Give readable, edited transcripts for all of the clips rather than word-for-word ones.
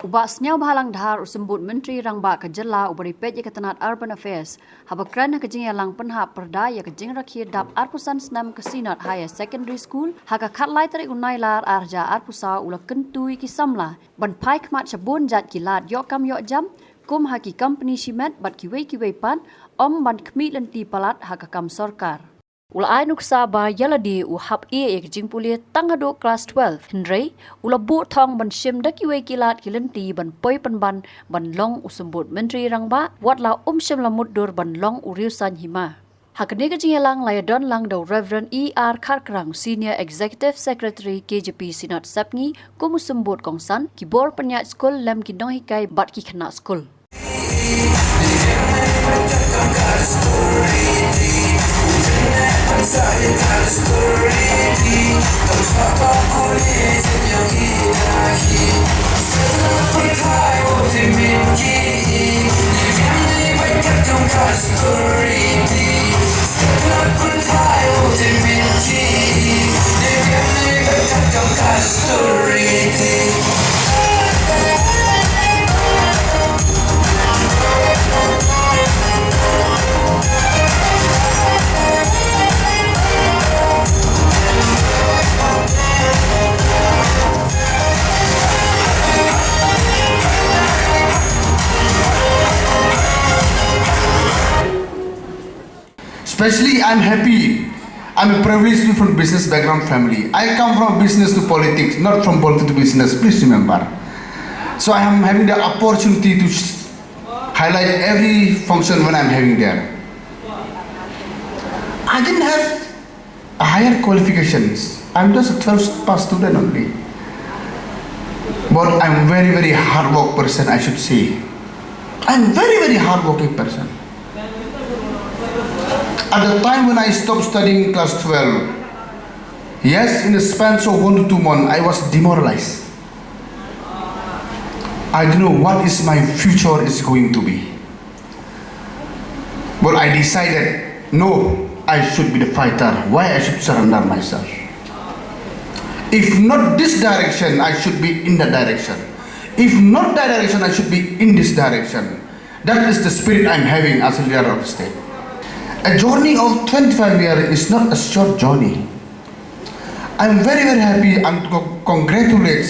Ubas niyaw bahalang dhar usembut Menteri Rangba Kajela uberipet ya ketenat Urban Affairs. Habakran kejing yalang penhap perda ya kejing rakhir dap arpusan senam kesinat Higher Secondary School haka katlai tarik unailar arja arpusa ula kentui ki Samla. Ban Phai kmat sabun jat kilat yok kam yok jam kum haki company shimet bat Kiwei pan om ban kmi lenti palat haka kam sorkar. Ula ai nuksa ba yaladi u hap e ek jingpulia tangado class 12 Henry ula bu thong ban shim da Kiwei kilat kilenti ban poi ban long usembut Menteri Rangba watla shim la muddur ban long uriusan hima. Hakane ka jingelang layadon lang do Reverend E.R. Karkrang Senior Executive Secretary KJP Sinat Sapngi kumusembut kongsan kibor penyat skul lem kinong hikai bat ki khana skul. Especially, I'm happy. I'm a privileged from business background family. I come from business to politics, not from politics to business. Please remember. So I am having the opportunity to highlight every function when I'm having there. I didn't have a higher qualifications. I'm just a 12th pass student only. But I'm very hard work person, I should say. I'm very hardworking person. At the time when I stopped studying class 12, yes, in the span of 1 to 2 months, I was demoralized. I don't know what is my future is going to be. But I decided, no, I should be the fighter. Why I should surrender myself? If not this direction, I should be in that direction. If not that direction, I should be in this direction. That is the spirit I'm having as a leader of the state. A journey of 25 years is not a short journey. I'm very happy and congratulate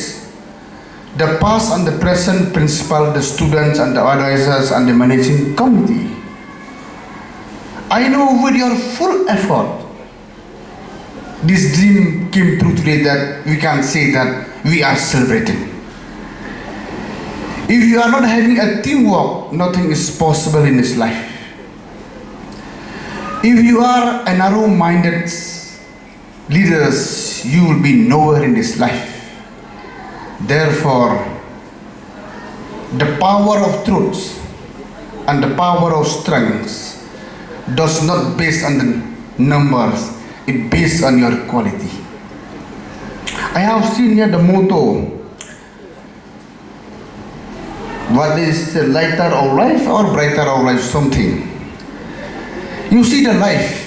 the past and the present principal, the students and the advisors and the managing committee. I know with your full effort, this dream came true today that we can say that we are celebrating. If you are not having a teamwork, nothing is possible in this life. If you are a narrow-minded leaders, you will be nowhere in this life. Therefore, the power of truth and the power of strength does not based on the numbers, it based on your quality. I have seen here the motto. What is the lighter of life or brighter of life? Something. You see the life.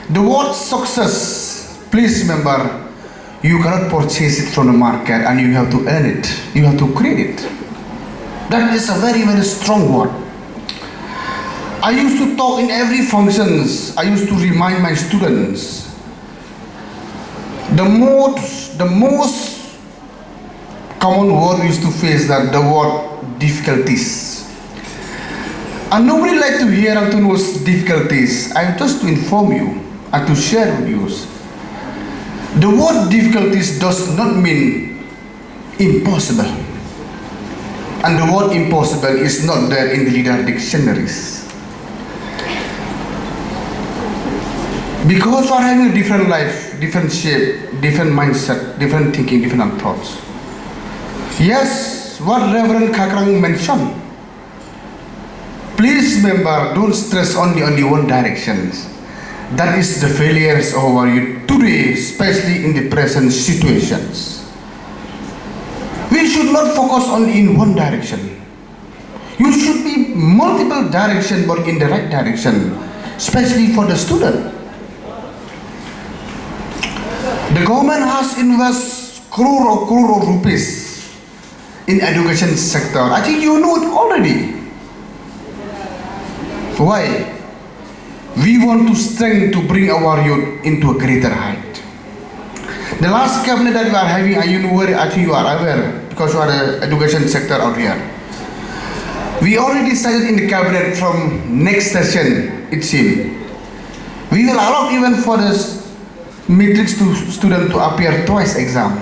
The word success, please remember, you cannot purchase it from the market and you have to earn it. You have to create it. That is a very strong word. I used to talk in every functions. I used to remind my students. The most common word we used to face that the word difficulties. And nobody like to hear and to know difficulties. I'm just to inform you and to share with you. The word difficulties does not mean impossible. And the word impossible is not there in the leader dictionaries. Because we are having a different life, different shape, different mindset, different thinking, different approach. Yes, what Reverend Kakrang mentioned. Please remember, don't stress only one direction. That is the failures of our youth today, especially in the present situations. We should not focus only in one direction. You should be multiple direction, but in the right direction, especially for the student. The government has invested crore of rupees in education sector. I think you know it already. Why? We want to strengthen to bring our youth into a greater height. The last cabinet that we are having, I think you are aware because you are the education sector out here. We already decided in the cabinet from next session, it seems. We will allow even for the matrix student to appear twice exam,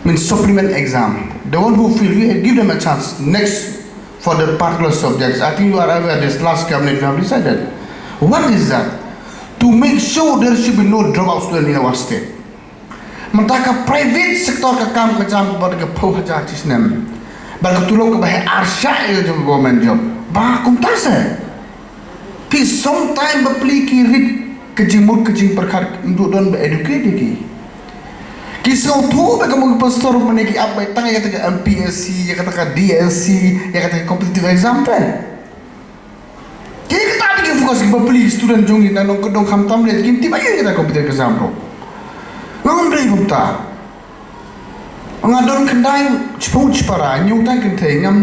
means supplement exam. The one who feel, we give them a chance next for the particular subjects. I think you are aware this last cabinet we have decided. What is that? To make sure there should be no dropout student in our state. Mentaka private sector ka kam ka jam ba ka phau haja tisnem. Ba ka tulong ka ba arsha yo jom government job. Ba kum ta se. Pi sometime ba pli ki rit ka jimut ka jing perkhat ndu don ba educate ki. Ki so tu ba ka mo pastor mane ki ab ba tang ya ka MPSC ya ka DLC ya ka competitive exam pe. Kini kita bikin fokus kita beli student jongi na nong kedong ham tam le kim ti ba kita komputer ke exam ngon beli bukta ngadon kendai cepung cepara nyung tai kenteng ngam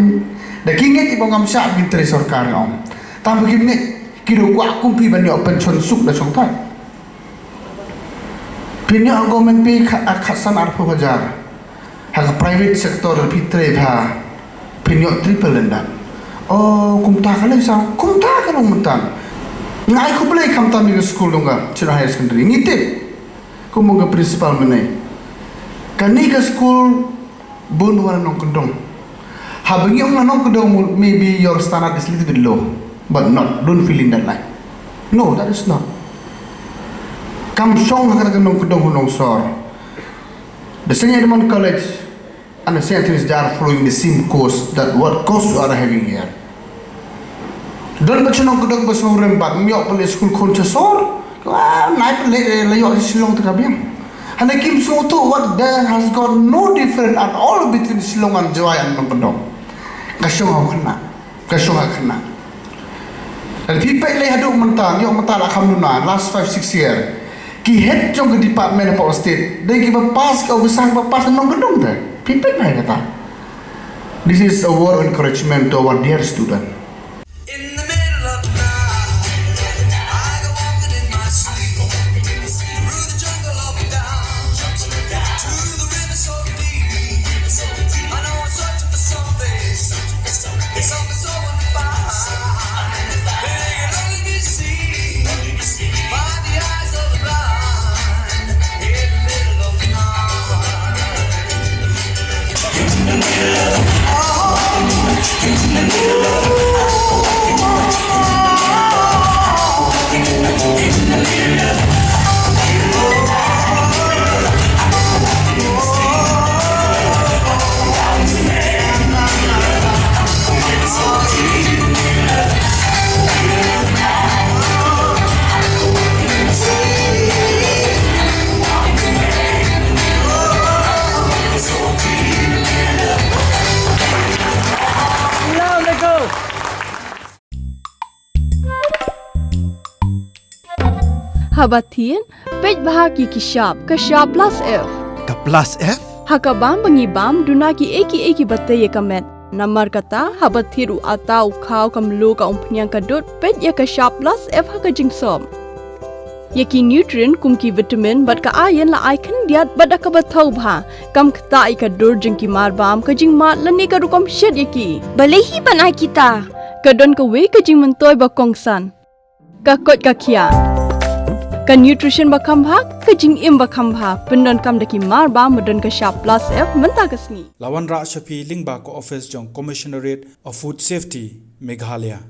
da kinget ibong ngam syak bintri sarkar ngom tam bikin ne kiro kwa kumpi ban yo pension suk da song tai pinya government pe khasan arpo hajar ha private sector pitre bha pinya triple lendan. Oh, kumta kalai sao? Kumta kalau mentang. Ngai aku beli kamta mi school dongga, cina high secondary. Ngitip. Ku mau ke principal mana? Kani ke school bun wana nong kendong. Habengi orang nong kendong maybe your standard is little bit low, but not. Don't feel in that line. No, that is not. Kam song hakata nong kendong hunong sor. The St. Edmund College and the St. They are following the same course that what course you are having here. Don't mention on kedok besar rembat, miok pele school koncesor, naik pele layok Shillong terkabiang. Hanya kim semua tu what there has got no different at all between Shillong and Jawa and Kedok. Kasyong aku kena. Dan people leh haduk mentang, yok mentang alhamdulillah last 5-6 year. Ki head jong ke department of state, dan ki berpas ke besar berpas nong Kedong tu. People leh kata. This is a word of encouragement to our dear student. Habatin, pej bahagi kishap, kashap plus F. Ka plus F? Hakabam bangibam dunaki eki batay kamet. Namar kata habatiru atau kau kamlu ka umpnyang kadut pej ya kashap plus F haka jingsom. Yaki nutrient kumki vitamin bat ka iron la ikan diat bat ka batau bha. Kam kata ikadur jingki marbam ka jingmat lani ka rukom shed yaki. Balehi banai kita. Kadon ka we ka jing mentoy bakongsan. Kakot kakia. Ka nutrition bakam bhag, ka jing im bakam bhag, pendon kam daki mar ba medon ka sharp plus F menta kasni. Lawan Ra Shafi Lingba ko office jong Commissionerate of Food Safety, Meghalaya.